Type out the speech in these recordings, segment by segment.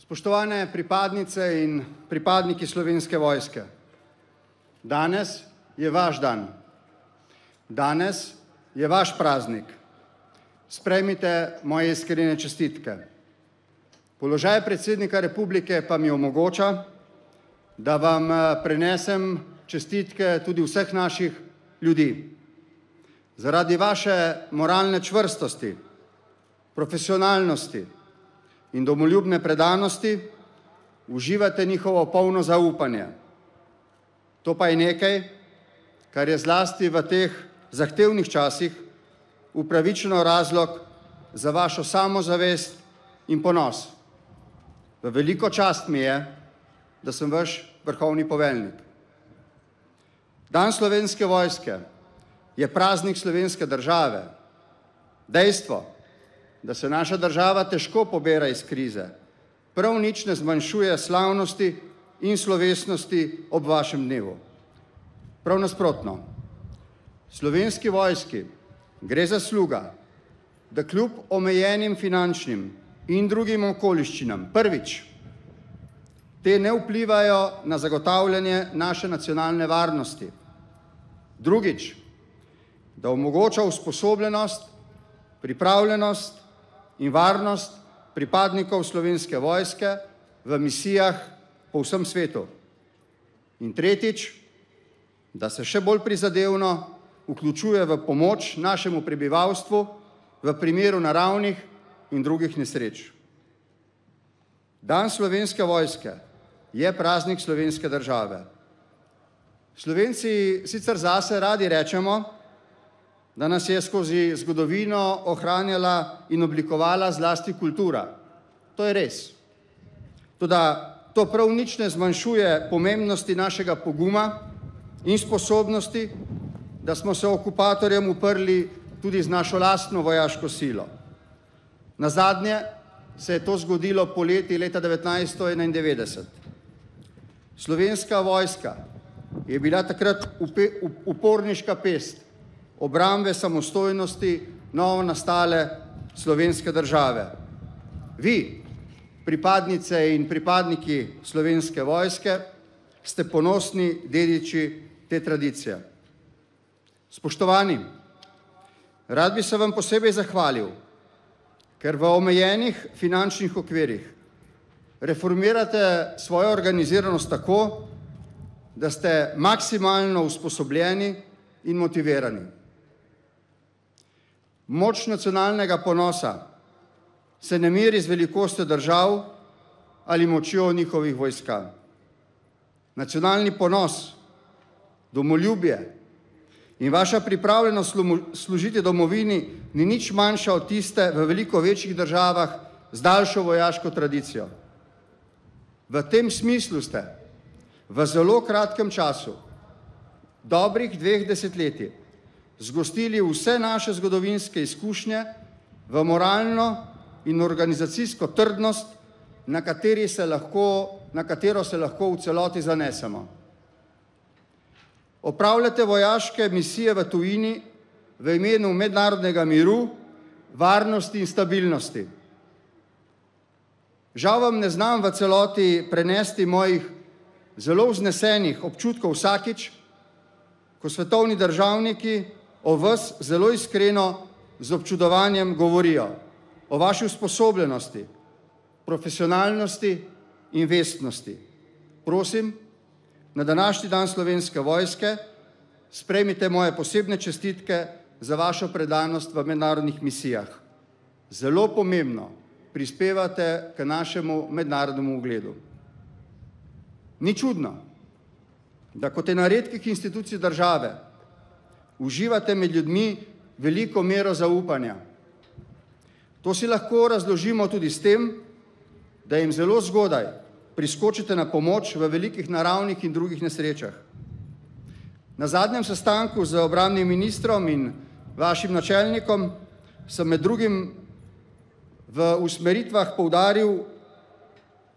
Spoštovane pripadnice in pripadniki Slovenske vojske, danes je vaš dan. Danes je vaš praznik. Sprejmite moje iskrene čestitke. Položaj predsednika republike pa mi omogoča, da vam prenesem čestitke tudi vseh naših ljudi. Zaradi vaše moralne čvrstosti, profesionalnosti in domoljubne predanosti uživate njihovo polno zaupanje. To pa je nekaj, kar je zlasti v teh zahtevnih časih upravičeno razlog za vašo samozavest in ponos. V veliko čast mi je, da sem vaš vrhovni poveljnik. Dan Slovenske vojske je praznik slovenske države. Dejstvo, da se naša država težko pobira iz krize, prav nič ne zmanjšuje slavnosti in slovesnosti ob vašem dnevu. Prav nasprotno, Slovenski vojski gre zasluga, da kljub omejenim finančnim in drugim okoliščinam prvič, te ne vplivajo na zagotavljanje naše nacionalne varnosti. Drugič, da omogoča usposobljenost, pripravljenost in varnost pripadnikov Slovenske vojske v misijah po vsem svetu. In tretjič, da se še bolj prizadevno vključuje v pomoč našemu prebivalstvu v primeru naravnih in drugih nesreč. Dan Slovenske vojske je praznik slovenske države. Slovenci sicer zase radi rečemo, da nas je skozi zgodovino ohranjala in oblikovala zlasti kultura. To je res. Toda to prav nič ne zmanjšuje pomembnosti našega poguma in sposobnosti, da smo se okupatorjem uprli tudi z našo lastno vojaško silo. Nazadnje se je to zgodilo poleti leta 1991. Slovenska vojska je bila takrat uporniška pest obrambe samostojnosti novo nastale slovenske države. Vi, pripadnice in pripadniki Slovenske vojske, ste ponosni dediči te tradicije. Spoštovani, rad bi se vam posebej zahvalil, ker v omejenih finančnih okvirih reformirate svojo organiziranost tako, da ste maksimalno usposobljeni in motivirani. Moč nacionalnega ponosa se ne meri z velikostjo držav ali močjo njihovih vojska. Nacionalni ponos, domoljubje in vaša pripravljenost služiti domovini ni nič manjša od tiste v veliko večjih državah z daljšo vojaško tradicijo. V tem smislu ste v zelo kratkem času, dobrih 2 desetletij, zgostili vse naše zgodovinske izkušnje v moralno in organizacijsko trdnost, na katero se lahko v celoti zanesemo. Opravljate vojaške misije v tujini v imenu mednarodnega miru, varnosti in stabilnosti. Žal vam ne znam v celoti prenesti mojih zelo vznesenih občutkov vsakič, ko svetovni državniki o vas zelo iskreno z občudovanjem govorijo o vaši usposobljenosti, profesionalnosti in vestnosti. Prosim, na današnji dan Slovenske vojske sprejmite moje posebne čestitke za vašo predanost v mednarodnih misijah. Zelo pomembno prispevate k našemu mednarodnemu ugledu. Ni čudno, da kot ena redkih institucij države uživate med ljudmi veliko mero zaupanja. To si lahko razložimo tudi s tem, da jim zelo zgodaj priskočite na pomoč v velikih naravnih in drugih nesrečah. Na zadnjem sestanku z obrambnim ministrom in vašim načelnikom sem med drugim v usmeritvah poudaril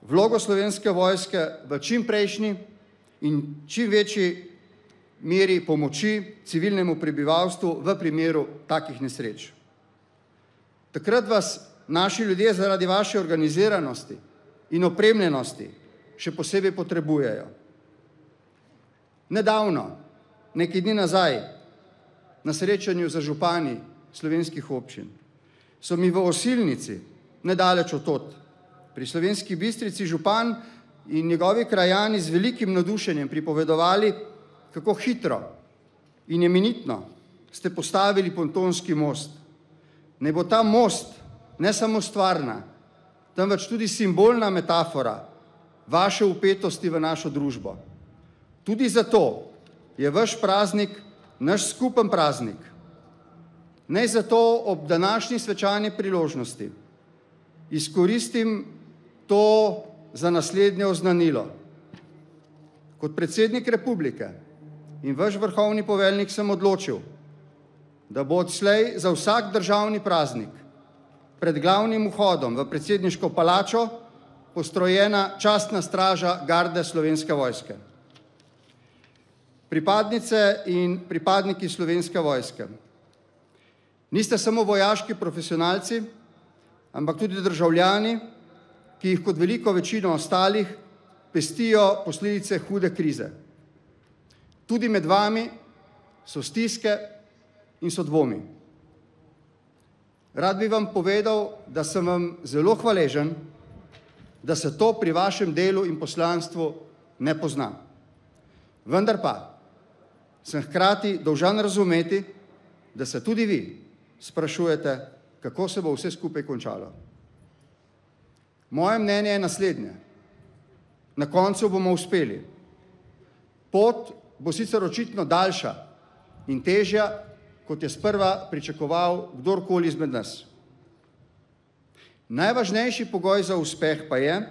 vlogo Slovenske vojske v čim prejšnji in čim večji meri pomoči civilnemu prebivalstvu v primeru takih nesreč. Takrat vas naši ljudje zaradi vaše organiziranosti in opremljenosti še posebej potrebujejo. Nedavno, nekaj dni nazaj, na srečanju za župani slovenskih občin, so mi v Osilnici, nedaleč od tod, pri Slovenski Bistrici župan in njegovi krajani z velikim navdušenjem pripovedovali, kako hitro in imenitno ste postavili pontonski most. Naj bo ta most ne samo stvarna, temveč tudi simbolna metafora vaše vpetosti v našo družbo. Tudi zato je vaš praznik naš skupen praznik. Naj zato ob današnji svečani priložnosti izkoristim to za naslednje oznanilo. Kot predsednik republike in vaš vrhovni poveljnik sem odločil, da bo odslej za vsak državni praznik pred glavnim vhodom v predsedniško palačo postrojena častna straža garde Slovenske vojske. Pripadnice in pripadniki Slovenske vojske, niste samo vojaški profesionalci, ampak tudi državljani, ki jih kot veliko večino ostalih pestijo posledice hude krize. Tudi med vami so stiske in so dvomi. Rad bi vam povedal, da sem vam zelo hvaležen, da se to pri vašem delu in poslanstvu ne pozna. Vendar pa sem hkrati dolžan razumeti, da se tudi vi sprašujete, kako se bo vse skupaj končalo. Moje mnenje je naslednje. Na koncu bomo uspeli. Pot bo sicer očitno daljša in težja, kot je sprva pričakoval kdorkoli izmed nas. Najvažnejši pogoj za uspeh pa je,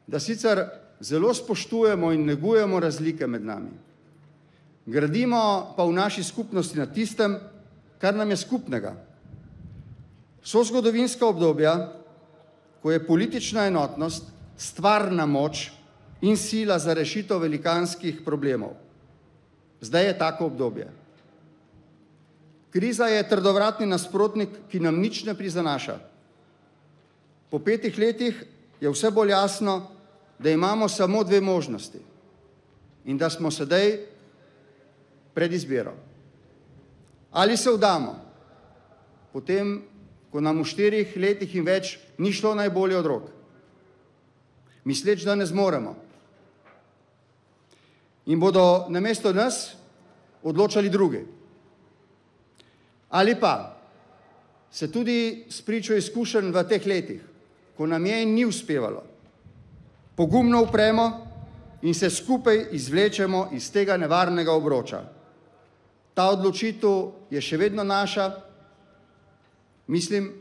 da sicer zelo spoštujemo in negujemo razlike med nami. Gradimo pa v naši skupnosti na tistem, kar nam je skupnega. So zgodovinska obdobja, ko je politična enotnost stvarna moč in sila za rešitev velikanskih problemov. Zdaj je tako obdobje. Kriza je trdovratni nasprotnik, ki nam nič ne prizanaša. Po 5 letih je vse bolj jasno, da imamo samo 2 možnosti in da smo sedaj pred izbiro. Ali se vdamo, potem, ko nam v 4 letih in več ni šlo najbolje od rok, misleč, da ne zmoremo. In bodo namesto nas odločali drugi. Ali pa se tudi spričo izkušenj v teh letih, ko nam je in ni uspevalo, pogumno upremo in se skupaj izvlečemo iz tega nevarnega obroča. Ta odločitev je še vedno naša. Mislim,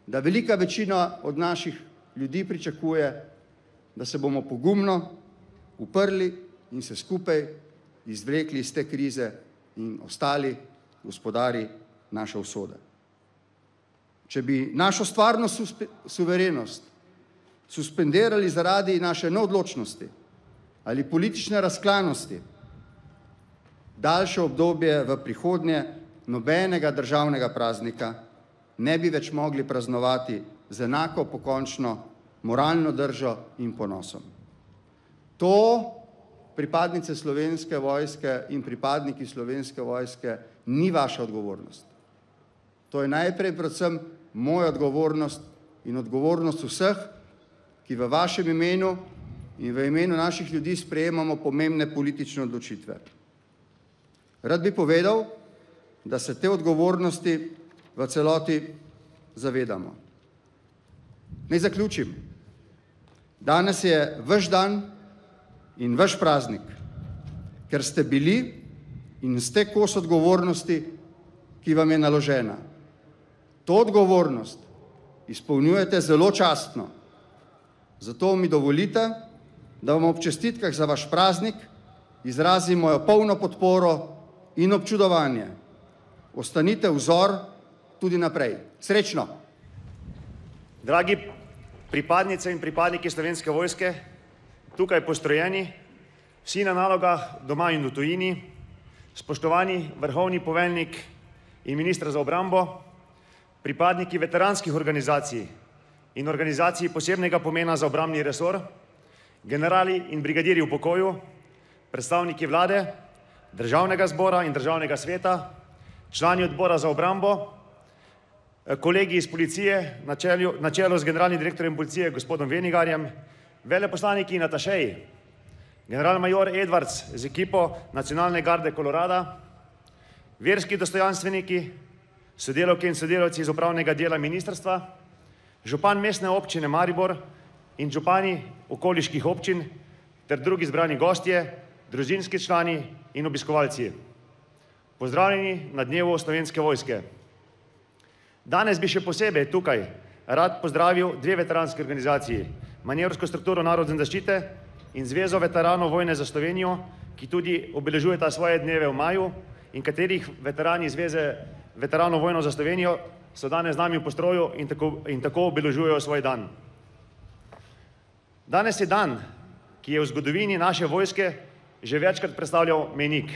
da velika večina od naših ljudi pričakuje, da se bomo pogumno uprli in se skupaj izvlekli iz te krize in ostali gospodari naše usode. Če bi našo stvarno suverenost suspendirali zaradi naše neodločnosti ali politične razklanosti, daljše obdobje v prihodnje nobenega državnega praznika ne bi več mogli praznovati z enako pokončno moralno držo in ponosom. To pripadnice Slovenske vojske in pripadniki Slovenske vojske ni vaša odgovornost. To je najprej predvsem moja odgovornost in odgovornost vseh, ki v vašem imenu in v imenu naših ljudi sprejemamo pomembne politične odločitve. Rad bi povedal, da se te odgovornosti v celoti zavedamo. Naj zaključim. Danes je vaš dan in vaš praznik, ker ste bili in ste kos odgovornosti, ki vam je naložena. To odgovornost izpolnjujete zelo častno. Zato mi dovolite, da vam ob čestitkah za vaš praznik izrazim mojo polno podporo in občudovanje. Ostanite vzor tudi naprej. Srečno! Dragi pripadnice in pripadniki Slovenske vojske, tukaj postrojeni, vsi na nalogah doma in v tujini, spoštovani vrhovni poveljnik in minister za obrambo, pripadniki veteranskih organizacij in organizaciji posebnega pomena za obrambni resor, generali in brigadirji v pokoju, predstavniki vlade, Državnega zbora in Državnega sveta, člani odbora za obrambo, kolegi iz policije na čelu z generalnim direktorjem policije gospodom Venigarjem, veleposlaniki in atašeji, general-major Edwards z ekipo Nacionalne garde Kolorada, verski dostojanstveniki, sodelavke in sodelavci iz upravnega dela ministrstva, župan mestne občine Maribor in župani okoliških občin ter drugi zbrani gostje, družinski člani in obiskovalci. Pozdravljeni na dnevu Slovenske vojske. Danes bi še posebej tukaj rad pozdravil dve veteranske organizaciji, Manevrsko strukturo narodne zaščite in Zvezo veteranov vojne za Slovenijo, ki tudi obeležujeta svoje dneve v maju in katerih veterani Zveze veteranov vojno za Slovenijo so danes z nami v postroju in tako obeležujejo svoj dan. Danes je dan, ki je v zgodovini naše vojske že večkrat predstavljal mejnik.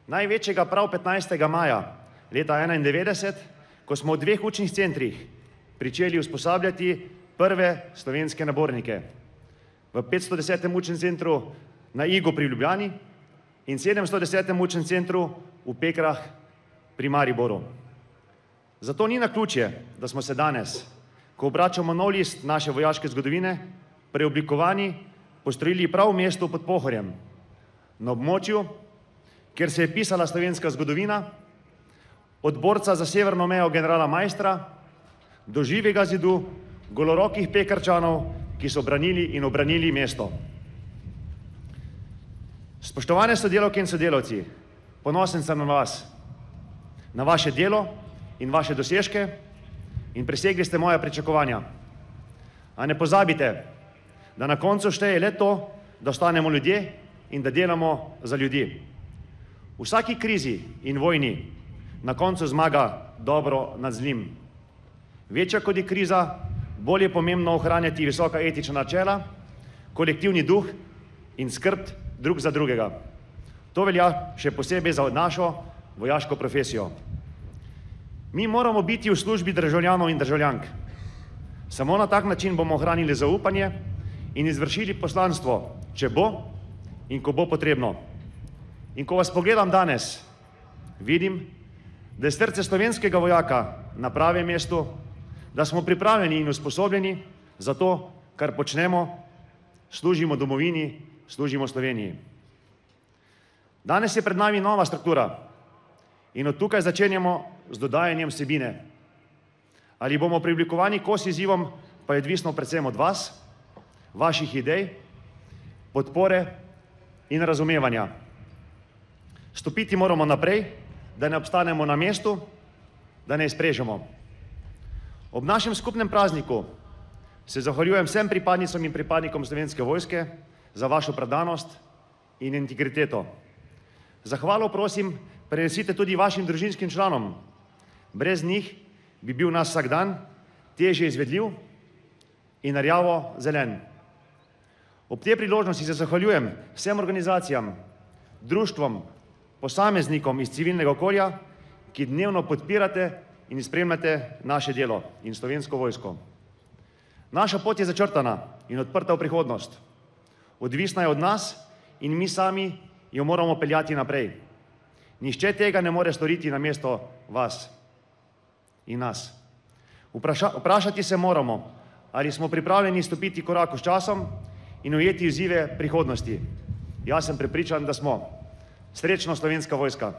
Največjega prav 15. maja leta 1991, ko smo v dveh učnih centrih pričeli usposabljati prve slovenske nabornike. V 510. učnem centru na Igu pri Ljubljani in 710. učnem centru v Pekrah pri Mariboru. Zato ni naključje, da smo se danes, ko obračamo nov list naše vojaške zgodovine, preoblikovani postrojili prav v mestu pod Pohorjem, na območju, kjer se je pisala slovenska zgodovina, od borca za severno mejo generala Maistra do živega zidu golorokih Pekrčanov, ki so branili in obranili mesto. Spoštovane sodelavke in sodelavci, ponosen sem na vas, na vaše delo in vaše dosežke in presegli ste moja pričakovanja. A ne pozabite, da na koncu šteje le to, da ostanemo ljudje in da delamo za ljudi. V vsaki krizi in vojni na koncu zmaga dobro nad zlim. Večja kot je kriza, bolj je pomembno ohranjati visoka etična načela, kolektivni duh in skrb drug za drugega. To velja še posebej za našo vojaško profesijo. Mi moramo biti v službi državljanov in državljank. Samo na tak način bomo ohranili zaupanje in izvršili poslanstvo, če bo in ko bo potrebno. In ko vas pogledam danes, vidim, da je srce slovenskega vojaka na pravem mestu, da smo pripravljeni in usposobljeni za to, kar počnemo, služimo domovini, služimo Sloveniji. Danes je pred nami nova struktura in od tukaj začenjamo z dodajanjem vsebine. Ali bomo preoblikovani kos izzivom, pa je odvisno predvsem od vas, vaših idej, podpore in razumevanja. Stopiti moramo naprej, da ne obstanemo na mestu, da ne izprežemo. Ob našem skupnem prazniku se zahvaljujem vsem pripadnicam in pripadnikom Slovenske vojske za vašo predanost in integriteto. Zahvalo prosim prenesite tudi vašim družinskim članom. Brez njih bi bil naš vsak dan težje izvedljiv in rjavo zelen. Ob tej priložnosti se zahvaljujem vsem organizacijam, društvom, posameznikom iz civilnega okolja, ki dnevno podpirate in spremljate naše delo in Slovensko vojsko. Naša pot je začrtana in odprta v prihodnost. Odvisna je od nas in mi sami jo moramo peljati naprej. Nihče tega ne more storiti namesto vas in nas. Vprašati se moramo, ali smo pripravljeni stopiti korak s časom in ujeti izzive prihodnosti. Jaz sem prepričan, da smo. Srečno Slovenska vojska!